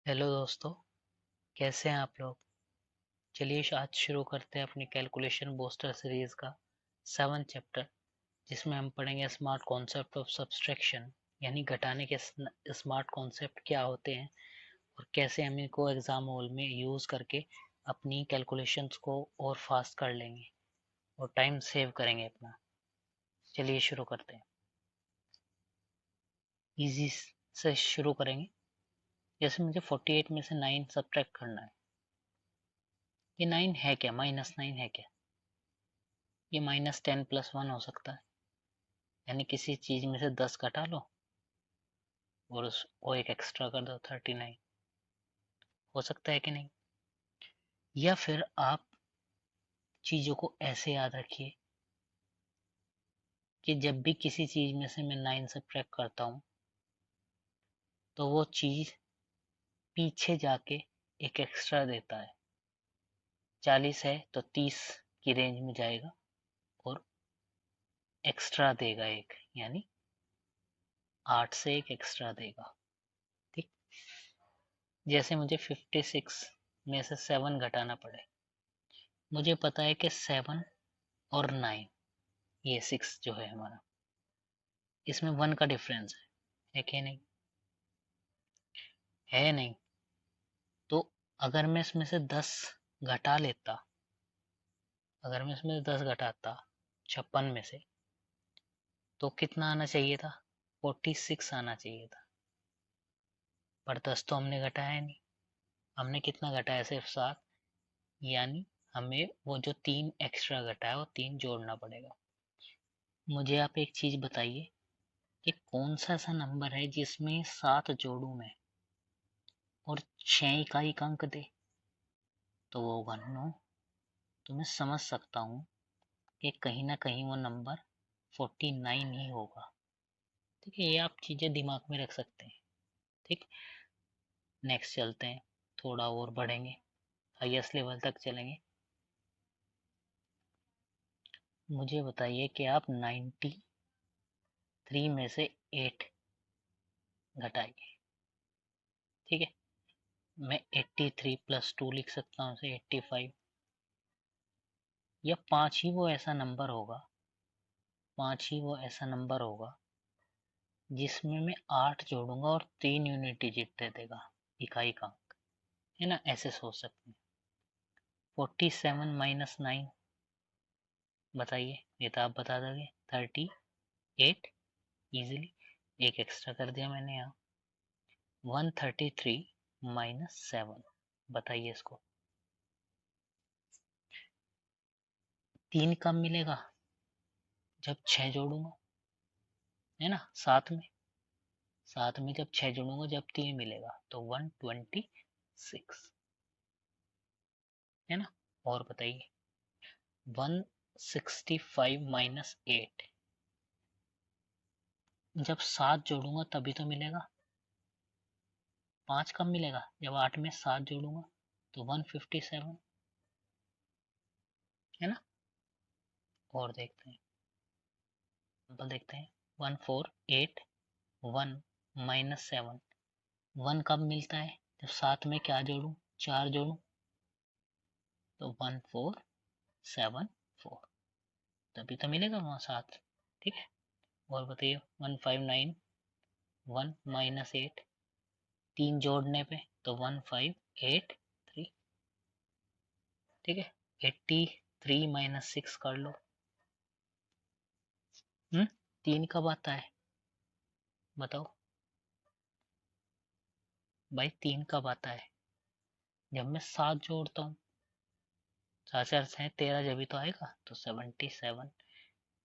Hello दोस्तों, कैसे हैं आप लोग। चलिए आज शुरू करते हैं अपनी कैलकुलेशन बूस्टर सीरीज का 7th चैप्टर, जिसमें हम पढ़ेंगे स्मार्ट कॉन्सेप्ट ऑफ सब्सट्रैक्शन, यानी घटाने के स्मार्ट कॉन्सेप्ट क्या होते हैं और कैसे हम इनको एग्जाम हॉल में यूज़ करके अपनी कैलकुलेशंस को और फास्ट कर लेंगे और टाइम सेव करेंगे अपना। चलिए शुरू करते हैं। इजी से शुरू करेंगे। जैसे मुझे 48 में से 9 सब्ट्रैक्ट करना है। ये 9 है क्या? -9 है क्या? ये -10 + 1 हो सकता है, यानी किसी चीज में से 10 घटा लो और वो एक एक्स्ट्रा कर दो, 39। हो सकता है कि नहीं? या फिर आप चीजों को ऐसे याद रखिए कि जब भी किसी चीज में से मैं 9 सब्ट्रैक्ट करता हूँ तो वो चीज पीछे जाके एक एक्स्ट्रा देता है। 40 है तो 30 की रेंज में जाएगा और एक्स्ट्रा देगा एक, यानी 8 से एक एक्स्ट्रा देगा। ठीक। जैसे मुझे 56 में से 7 घटाना पड़े। मुझे पता है कि 7 और 9, ये 6 जो है हमारा, इसमें 1 का डिफरेंस है कि नहीं? है नहीं। तो अगर मैं इसमें से 10 घटा लेता, अगर मैं इसमें से 10 घटाता 56 में से, तो कितना आना चाहिए था? 46 आना चाहिए था। पर 10 तो हमने घटाया नहीं। हमने कितना घटाया? सिर्फ 7। यानी हमें वो जो 3 एक्स्ट्रा घटाया वो 3 जोड़ना पड़ेगा। मुझे आप एक चीज बताइए कि कौन सा ऐसा नंबर है जिसमें 7 जोड़ू मैं और 6 इकाई का अंक दे? तो वो होगा 9। तो मैं समझ सकता हूँ कि कहीं ना कहीं वो नंबर 49 ही होगा। ठीक है, ये आप चीज़ें दिमाग में रख सकते हैं। ठीक। नेक्स्ट चलते हैं, थोड़ा और बढ़ेंगे, हाईएस्ट लेवल तक चलेंगे। मुझे बताइए कि आप 93 में से 8 घटाइए। ठीक है, मैं 83 + 2 लिख सकता हूँ उसे 85। या 5 ही वो ऐसा नंबर होगा, 5 ही वो ऐसा नंबर होगा जिसमें मैं 8 जोड़ूंगा और 3 यूनिट डिजिट दे देगा, इकाई का अंक। है ना? ऐसे सोच सकते हैं। 47 - 9 बताइए, ये तो आप बता दोगे। 38 इजीली। एक एक्स्ट्रा कर दिया मैंने यहाँ। 133 - 7 बताइए इसको। 3 कब मिलेगा? जब 6 जोड़ूंगा, है ना? साथ में जब 6 जोड़ूंगा, जब 3 मिलेगा, तो 126, है ना? और बताइए। 165 - 8 जब 7 जोड़ूंगा तभी तो मिलेगा। 5 कब मिलेगा? जब 8 में 7 जोड़ूंगा, तो 157, है ना? और देखते हैं, सिंपल देखते हैं। 1481 - 7, 1 कब मिलता है? जब 7 में क्या जोड़ूं? 4 जोड़ूं, तो 1474, तभी तो मिलेगा वहाँ 7। ठीक है। और बताइए। 1591 - 8, 3 जोड़ने पे तो 1583। ठीक है। 83 - 6 कर लो। 3 कब आता है? बताओ भाई, 3 कब आता है? जब मैं 7 जोड़ता हूँ। 7 4 है 13, जब भी तो आएगा, तो 77।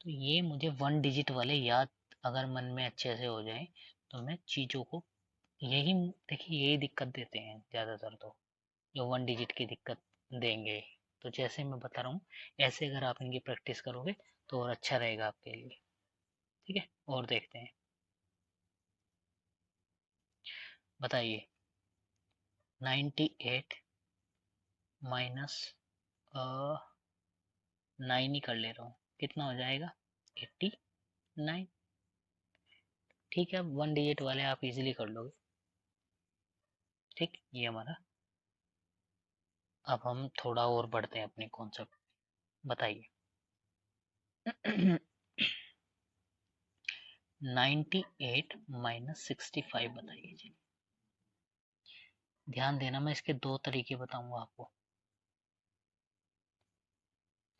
तो ये मुझे 1 डिजिट वाले याद अगर मन में अच्छे से हो जाए, तो मैं चीज़ों को, यही देखिए, यही दिक्कत देते हैं ज़्यादातर, तो जो 1 डिजिट की दिक्कत देंगे। तो जैसे मैं बता रहा हूँ, ऐसे अगर आप इनकी प्रैक्टिस करोगे तो और अच्छा रहेगा आपके लिए। ठीक है। और देखते हैं, बताइए। 98 माइनस 9 ही कर ले रहा हूँ, कितना हो जाएगा? 89। ठीक है, 1 डिजिट वाले आप इजीली कर लोगे। ठीक, ये हमारा। अब हम थोड़ा और बढ़ते हैं अपने कॉन्सेप्ट। बताइए 98 माइनस 65 बताइए जी। ध्यान देना, मैं इसके दो तरीके बताऊंगा आपको।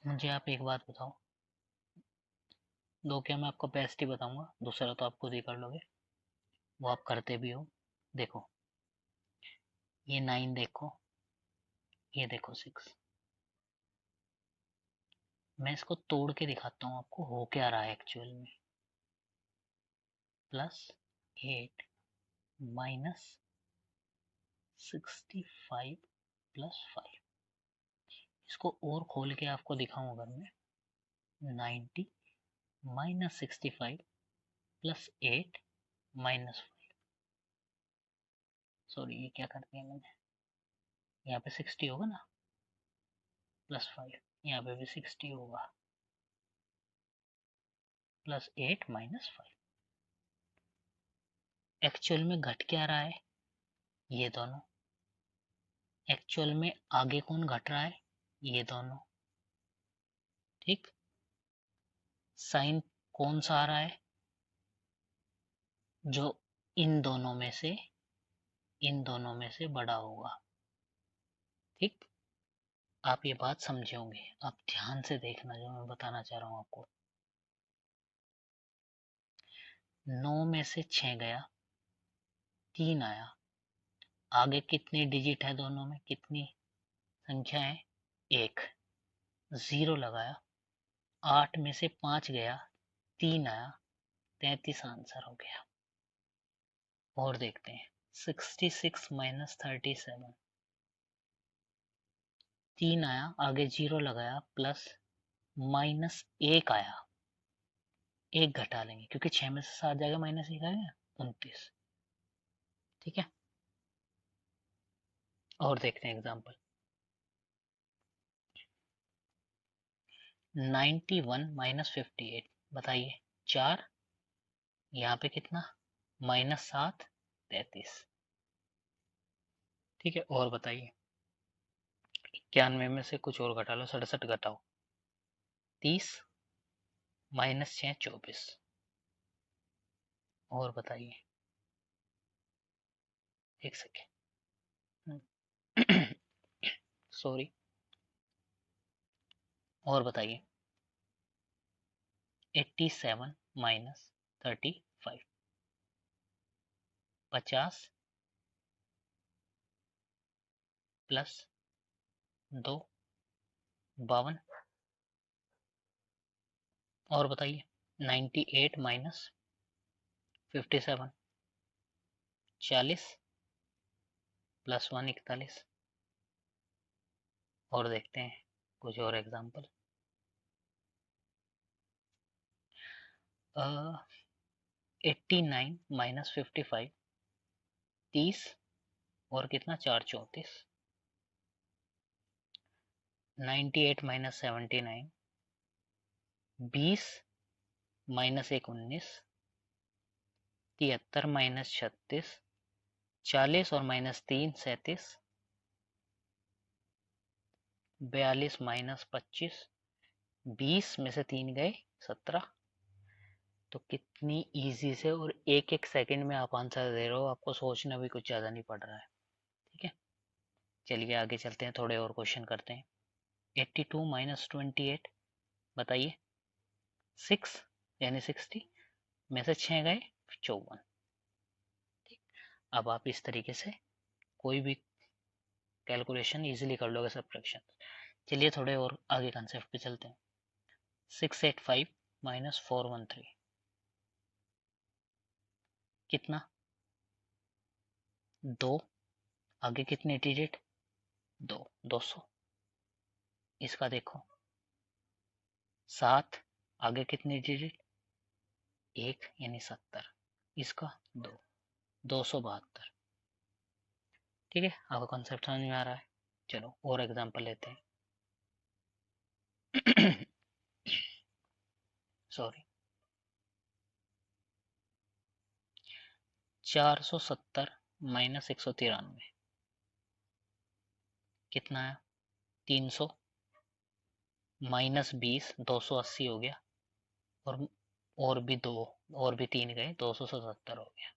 मुझे आप एक बात बताओ, दो क्या, मैं आपको बेस्ट ही बताऊंगा, दूसरा तो आप खुद ही कर लोगे, वो आप करते भी हो। देखो ये 9 देखो, ये देखो 6। मैं इसको तोड़ के दिखाता हूँ आपको हो क्या रहा है एक्चुअल में। +8 माइनस 65 +5। इसको और खोल के आपको दिखाऊं अगर मैं, 90 माइनस 65 +8 -5। सॉरी, ये क्या कर दिया मैंने, यहाँ पे 60 होगा ना, +5, यहाँ पे भी 60 होगा, +8 -5। एक्चुअल में घट क्या रहा है, ये दोनों। एक्चुअल में आगे कौन घट रहा है, ये दोनों। ठीक, साइन कौन सा आ रहा है, जो इन दोनों में से बड़ा होगा। ठीक, आप ये बात समझे होंगे, आप ध्यान से देखना जो मैं बताना चाह रहा हूँ आपको। 9 में से 6 गया, 3 आया, आगे कितने डिजिट है दोनों में, कितनी संख्या है, 1, 0 लगाया, 8 में से 5 गया, 3 आया, 33 आंसर हो गया। और देखते हैं 66 माइनस 37, 3 आया, आगे 0 लगाया, प्लस -1 आया, 1 घटा लेंगे क्योंकि 6 में से 7 जाएगा, -1 आएगा, 29। ठीक है, और देखते हैं एग्जाम्पल। 91 माइनस 58 बताइए, 4, यहाँ पे कितना, -7, 33। ठीक है, और बताइए 91 में से कुछ और घटा लो, 67 घटाओ, 30 -6, 24। और बताइए, एक सेकेंड, सॉरी, और बताइए 87 माइनस 35, 50 +2, 52। और बताइए 98 माइनस 57, 40 +1, 41। और देखते हैं कुछ और एग्जाम्पल। 89 माइनस 55, 30 और कितना, 4, 34। 98 माइनस 79, 20 -1, 19। 73 माइनस 36, 40 और -3, 37। 42 माइनस 25, 20 में से 3 गए, 17। तो कितनी इजी से और एक एक सेकंड में आप आंसर दे रहे हो, आपको सोचना भी कुछ ज़्यादा नहीं पड़ रहा है। ठीक है, चलिए आगे चलते हैं, थोड़े और क्वेश्चन करते हैं। 82 माइनस 28 बताइए, 6 यानी 60 में से 6 गए, 54। ठीक, अब आप इस तरीके से कोई भी कैलकुलेशन इजीली कर लोगे, सब्ट्रैक्शन। चलिए थोड़े और आगे कंसेप्ट पे चलते हैं। 685 माइनस 413 कितना, 2, आगे कितने डिजिट, 2, 200। इसका देखो 7, आगे कितने डिजिट, 1 यानी 70। इसका 2, 272। ठीक है, आपका कॉन्सेप्ट समझ में आ रहा है। चलो और एग्जांपल लेते हैं। सॉरी, 470 माइनस 193 कितना है 300 माइनस 20 280 हो गया। और और भी दो और भी तीन गए 277 हो गया।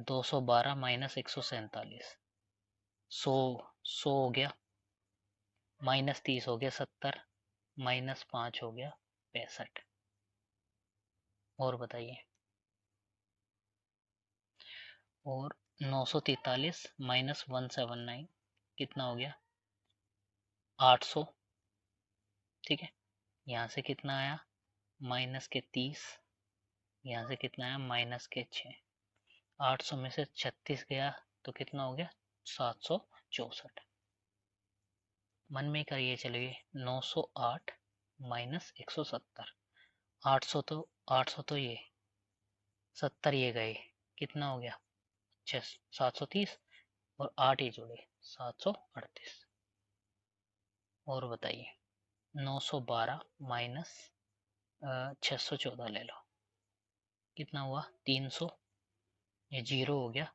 212 माइनस 147 100 100 हो गया। माइनस 30 हो गया 70 माइनस 5 हो गया 65। और बताइए। और 943 माइनस 179 कितना हो गया 800। ठीक है, यहाँ से कितना आया माइनस के 30, यहाँ से कितना आया माइनस के 6। 800 में से 36 गया तो कितना हो गया 764। मन में करिए चलिए 908 माइनस 170। 800 तो ये 70 ये गए कितना हो गया 730 और 8 ये जोड़े 738। और बताइए 912 माइनस 614 ले लो कितना हुआ 300। ये जीरो हो गया,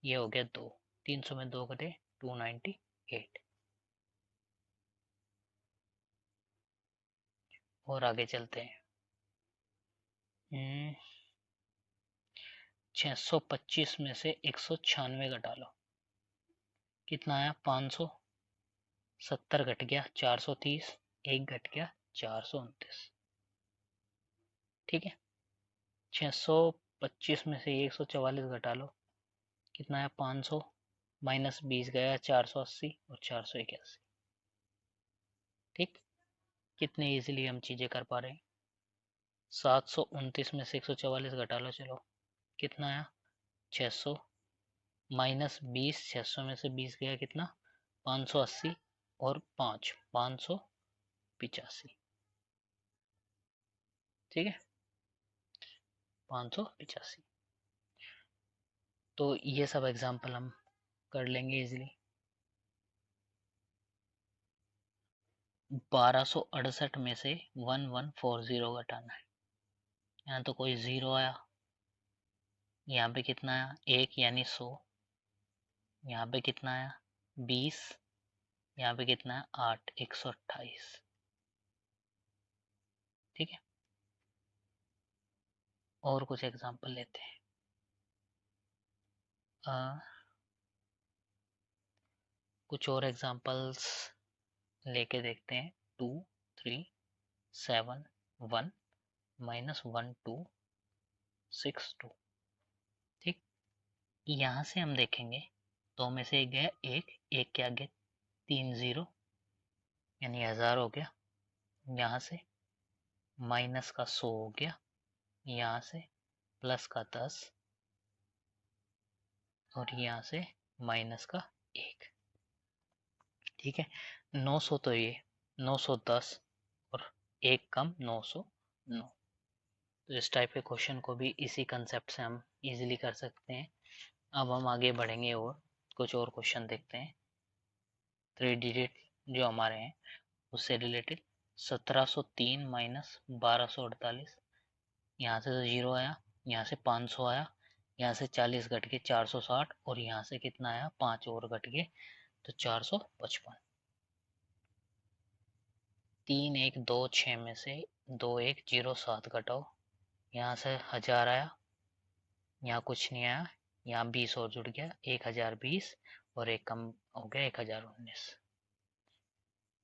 ये हो गया 2। 300 में 2 कटे 298। और आगे चलते हैं। 625 में से 196 घटा लो कितना आया 500। 70 घट गया 430, एक घट गया 429। ठीक है, 625 में से 144 घटा लो कितना आया 500 माइनस 20 गया 480 और 481। ठीक, कितने इजीली हम चीजें कर पा रहे हैं। 729 में से 144 घटा लो चलो कितना आया 600 माइनस 20 600 में से 20 गया कितना 580 और 5 585। ठीक है 585। तो ये सब एग्जाम्पल हम कर लेंगे इजीली। 1268 में से 1140 घटाना है। यहाँ तो कोई जीरो आया, यहाँ पे कितना आया 1 यानी 100, यहाँ पे कितना आया 20, यहाँ पे कितना है 8 128। ठीक है, और कुछ एग्जाम्पल लेते हैं। कुछ और एग्जाम्पल्स लेके देखते हैं। 2 3 7 1 माइनस 1 2 6 2। ठीक, यहाँ से हम देखेंगे दो में से एक गया एक के आगे 3 0 यानी 1000 हो गया। यहाँ से माइनस का 100 हो गया, यहाँ से प्लस का 10 और यहाँ से माइनस का 1। ठीक है, 900 तो ये 910 और एक कम 909। तो इस टाइप के क्वेश्चन को भी इसी कंसेप्ट से हम इजीली कर सकते हैं। अब हम आगे बढ़ेंगे और कुछ और क्वेश्चन देखते हैं 3 डिजिट जो हमारे हैं उससे रिलेटेड। 1703 माइनस 1248, यहाँ से तो जीरो आया, यहाँ से 500 आया, यहाँ से 40 घट के 460 और यहाँ से कितना आया 5 और घट के तो 455। 3 1 2 6 में से 2 1 0 7 घटाओ, यहाँ से 1000 आया, यहाँ कुछ नहीं आया, यहाँ 20 और जुड़ गया 1020 और एक कम हो गया 1019।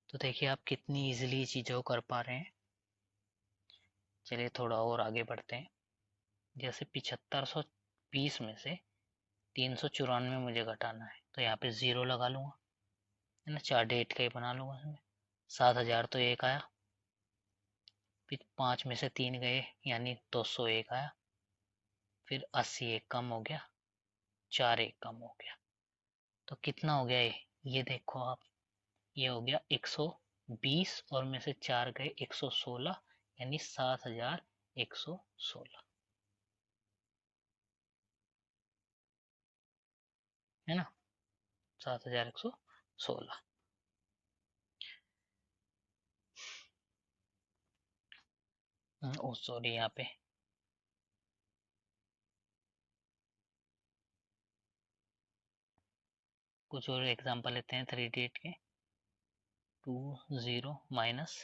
तो देखिए आप कितनी इजीली चीज़ों को कर पा रहे हैं। चलिए थोड़ा और आगे बढ़ते हैं। जैसे 7520 में से 394 मुझे घटाना है तो यहाँ पे ज़ीरो लगा लूँगा, है ना, 4 डेट का ही बना लूँगा इसमें। 7000 तो एक आया, फिर 5 में से 3 गए यानी 201 आया, फिर 80 एक कम हो गया, 4 एक कम हो गया। तो कितना हो गया ये देखो आप, ये हो गया 120 और में से 4 गए 116 यानी 7116, है ना, 7116। ओ सॉरी, यहाँ पे कुछ और एग्जांपल लेते हैं 3 डिजिट के। 20 माइनस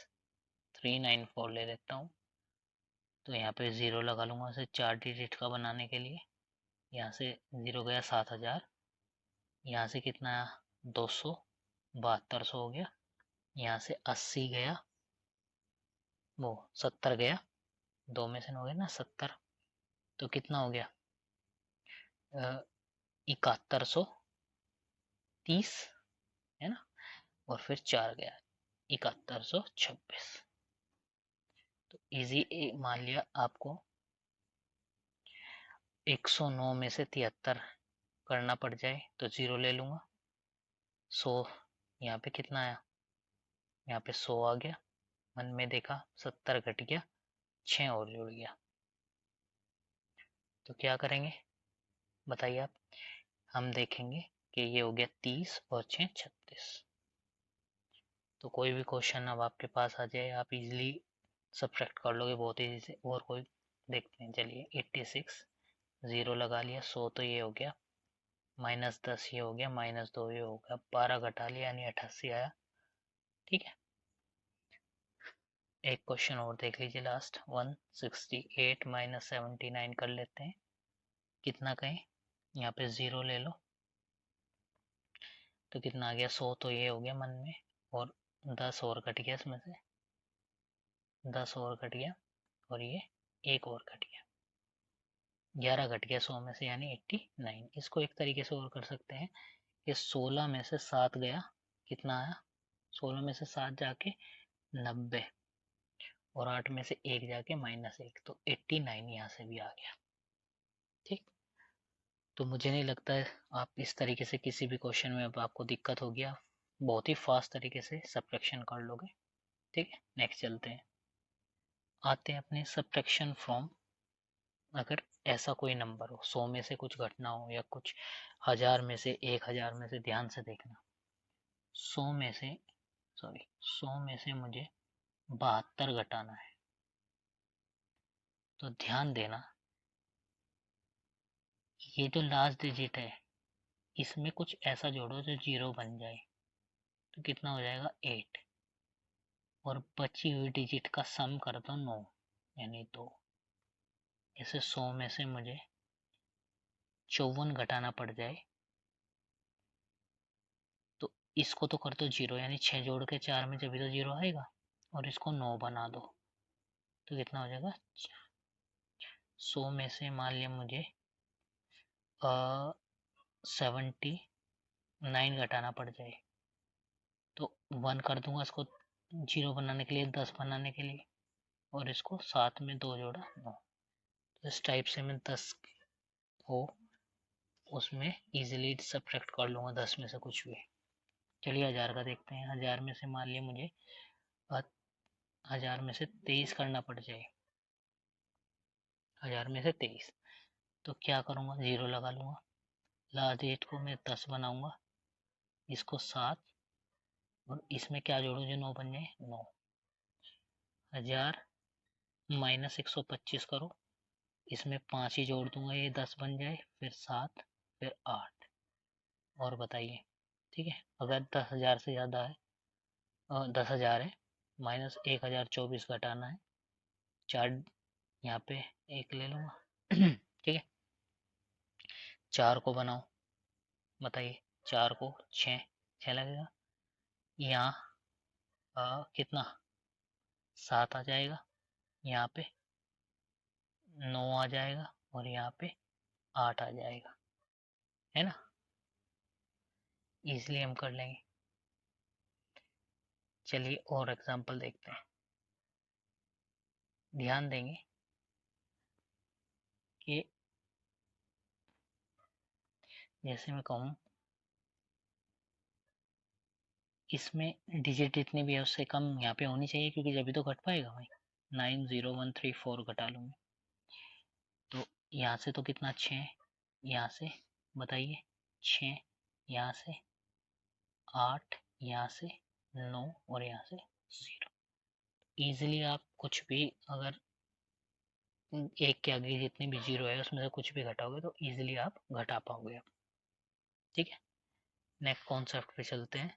394 ले लेता हूँ। तो यहाँ पे 0 लगा लूँगा इसे 4 डिजिट का बनाने के लिए। यहाँ से 0 गया 7000, यहाँ से कितना आया 200, 7200 हो गया। यहाँ से 80 गया, वो 70 गया, 2 में से 9 गया ना 70, तो कितना हो गया 7130 है ना, और फिर 4 गया 7126। तो इजी मान लिया आपको 109 में से 73 करना पड़ जाए तो 0 ले लूँगा। 100 यहाँ पे कितना आया, यहाँ पे 100 आ गया, मन में देखा 70 घट गया, 6 और जुड़ गया। तो क्या करेंगे बताइए आप। हम देखेंगे कि ये हो गया 30 और 6 36। तो कोई भी क्वेश्चन अब आपके पास आ जाए आप इजीली सब्ट्रैक्ट कर लोगे बहुत ईजी से। और कोई देखते हैं, चलिए 86, 0 लगा लिया, 100 तो ये हो गया, -10 ये हो गया, -2 ये हो गया, 12 घटा लिया यानी 88 आया। ठीक है, एक क्वेश्चन और देख लीजिए लास्ट 168 माइनस 79 कर लेते हैं। कितना कहें, यहाँ पे 0 ले लो तो कितना आ गया 100 तो ये हो गया मन में, और 10 और कट गया, इसमें से 10 और कट गया, और ये एक और कट गया, 11 घट गया 100 में से यानी 89। इसको एक तरीके से और कर सकते हैं कि 16 में से 7 गया, कितना आया 16 में से 7 जाके 90, और 8 में से 1 जाके -1, तो 89 यहाँ से भी आ गया। ठीक, तो मुझे नहीं लगता है आप इस तरीके से किसी भी क्वेश्चन में अब आपको दिक्कत होगी, आप बहुत ही फास्ट तरीके से सब्ट्रैक्शन कर लोगे। ठीक है, नेक्स्ट चलते हैं, आते हैं अपने सब्ट्रैक्शन फ्रॉम। अगर ऐसा कोई नंबर हो 100 में से कुछ घटना हो, या कुछ 1000 में से 1000 में से, ध्यान से देखना, 100 में से 100 में से मुझे 72 घटाना है। तो ध्यान देना, ये जो लास्ट डिजिट है इसमें कुछ ऐसा जोड़ो जो 0 बन जाए, तो कितना हो जाएगा 8, और बची हुई डिजिट का सम कर दो 9 यानी 2। इसे 100 में से मुझे 54 घटाना पड़ जाए, तो इसको तो कर दो 0 यानी 6 जोड़ के 4 में जब भी तो 0 आएगा, और इसको 9 बना दो तो कितना हो जाएगा 100 में से मान लिया मुझे 79 घटाना पड़ जाए, तो 1 कर दूंगा इसको 0 बनाने के लिए, 10 बनाने के लिए, और इसको 7 में 2 जोड़ा 9। तो इस टाइप से मैं 10 को उसमें इजीली सब्ट्रैक्ट कर लूँगा 10 में से कुछ भी। चलिए 1000 का देखते हैं। 1000 में से मान लिया मुझे 1000 में से 23 करना पड़ जाए, 1000 में से 23, तो क्या करूँगा 0 लगा लूँगा, लास्ट डिजिट को मैं 10 बनाऊँगा, इसको 7, और इसमें क्या जोड़ूँ जो 9 बन जाए 9। 1000 माइनस 125 करो, इसमें 5 ही जोड़ दूंगा ये 10 बन जाए, फिर 7, फिर 8, और बताइए। ठीक है, अगर 10,000 से ज़्यादा है 10,000 है, -1024 घटाना है, 4 यहाँ पे 1 ले लूँगा। ठीक है, 4 को बनाओ, बताइए 4 को 6 लगेगा, यहाँ कितना 7 आ जाएगा, यहाँ पे 9 आ जाएगा, और यहाँ पे 8 आ जाएगा, है ना, इसलिए हम कर लेंगे। चलिए और एग्जांपल देखते हैं, ध्यान देंगे कि जैसे मैं कहूँ इसमें डिजिट जितनी भी है उससे कम यहाँ पे होनी चाहिए, क्योंकि जब भी तो घट पाएगा भाई। 90134 घटा लूँगा, तो यहाँ से तो कितना 6, यहाँ से बताइए 6, यहाँ से 8, यहाँ से 9, और यहाँ से 0। ईजिली आप कुछ भी अगर एक के आगे जितनी भी 0 है उसमें से कुछ भी घटाओगे तो ईजिली आप घटा पाओगे आप। ठीक है, नेक्स्ट कॉन्सेप्ट पे चलते हैं,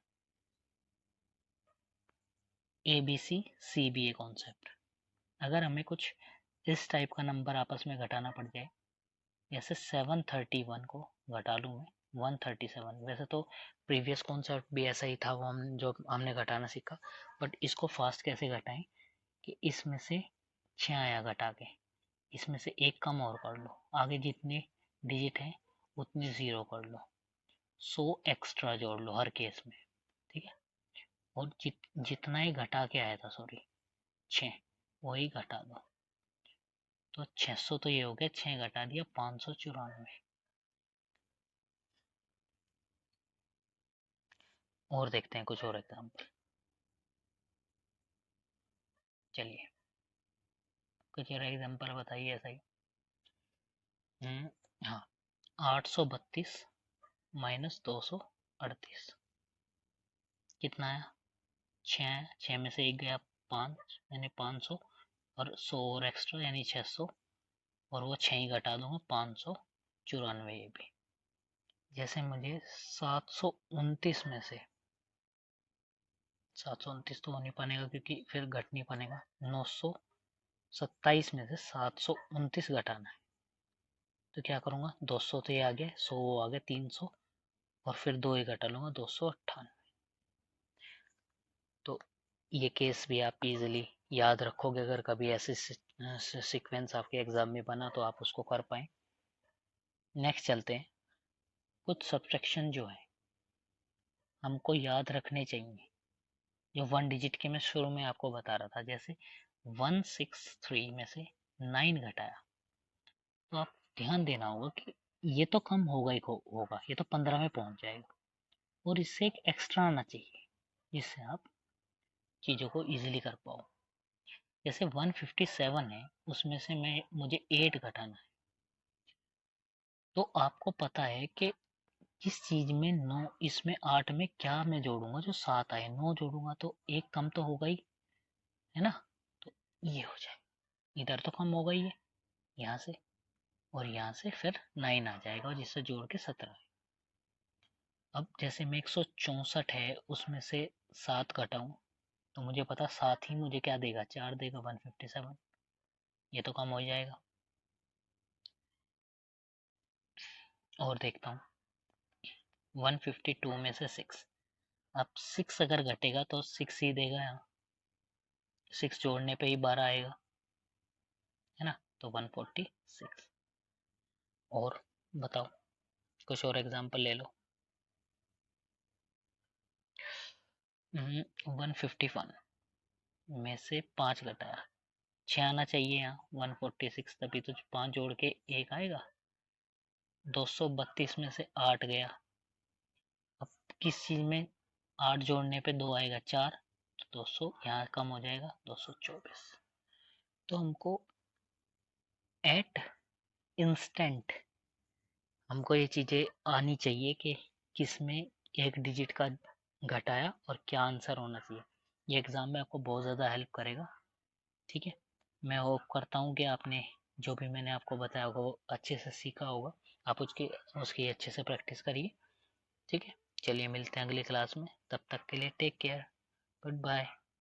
ABCCBA कॉन्सेप्ट। अगर हमें कुछ इस टाइप का नंबर आपस में घटाना पड़ जाए, जैसे 731 को घटा लूँ मैं 137, वैसे तो प्रीवियस कॉन्सेप्ट भी ऐसा ही था, वो हम जो हमने घटाना सीखा, बट इसको फास्ट कैसे घटाएं कि इसमें से 6 आया घटा के, इसमें से एक कम और कर लो, आगे जितने डिजिट हैं उतने ज़ीरो कर लो, 100 एक्स्ट्रा जोड़ लो हर केस में, ठीक है। और जितना ही घटा के आया था, सॉरी 6, वही घटा दो, तो 600 तो ये हो गया, 6 घटा दिया 594। और देखते हैं कुछ और एग्जाम्पल, चलिए कुछ और एग्जाम्पल बताइए ऐसा ही। हाँ, 832 माइनस 238 कितना आया, 6, 6 में से एक गया 5 यानी 500, और 100 और एक्स्ट्रा यानी 600, और वो 6 ही घटा दूंगा 594, ये भी। जैसे मुझे 729 में से, 729 तो हो नहीं पाएगा क्योंकि फिर घट नहीं पाएगा, 927 में से 729 घटाना है, तो क्या करूँगा, 200 तो ये आ गया, 100 आ गया, 300, और फिर 2 ही घटा लूँगा, 298। तो ये केस भी आप इजीली याद रखोगे, अगर कभी ऐसे सीक्वेंस आपके एग्जाम में बना तो आप उसको कर पाए। नेक्स्ट चलते हैं, कुछ सब्ट्रैक्शन जो है हमको याद रखने चाहिए, जो 1 डिजिट के मैं शुरू में आपको बता रहा था, जैसे 163 में से 9 घटाया, तो आप ध्यान देना होगा कि ये तो कम होगा ही होगा, ये तो 15 में पहुंच जाएगा, और इससे एक एक्स्ट्रा आना चाहिए जिससे आप चीज़ों को इजीली कर पाओ। जैसे 157 है, उसमें से मुझे 8 घटाना है, तो आपको पता है कि किस चीज में 9, इसमें 8 में क्या मैं जोड़ूंगा जो 7 आए, 9 जोड़ूंगा तो एक कम तो होगा ही, है ना। तो ये हो जाए, इधर तो कम होगा ही है यहाँ से, और यहाँ से फिर 9 आ जाएगा, और जिससे जोड़ के 17। अब जैसे में 164 है, उसमें से 7 घटाऊं, तो मुझे पता 7 ही मुझे क्या देगा, 4 देगा, 157, ये तो कम हो जाएगा। और देखता हूँ 152 में से 6, अब 6 अगर घटेगा तो 6 ही देगा, यहाँ 6 जोड़ने पे ही 12 आएगा, है ना, तो 146। और बताओ कुछ और एग्जांपल ले लो। 151 में से 5 घटाया, 6 आना चाहिए यहाँ, 146, तभी तो 5 जोड़ के 1 आएगा। 232 में से 8 गया, अब किस चीज में 8 जोड़ने पे 2 आएगा, 4, तो 200 यहाँ कम हो जाएगा, 224। तो हमको एट इंस्टेंट हमको ये चीजें आनी चाहिए कि किसमें एक डिजिट का घटाया और क्या आंसर होना चाहिए। ये एग्जाम में आपको बहुत ज़्यादा हेल्प करेगा, ठीक है। मैं होप करता हूँ कि आपने जो भी मैंने आपको बताया होगा वो अच्छे से सीखा होगा, आप उसकी उसकी अच्छे से प्रैक्टिस करिए, ठीक है। चलिए मिलते हैं अगली क्लास में, तब तक के लिए टेक केयर, गुड बाय।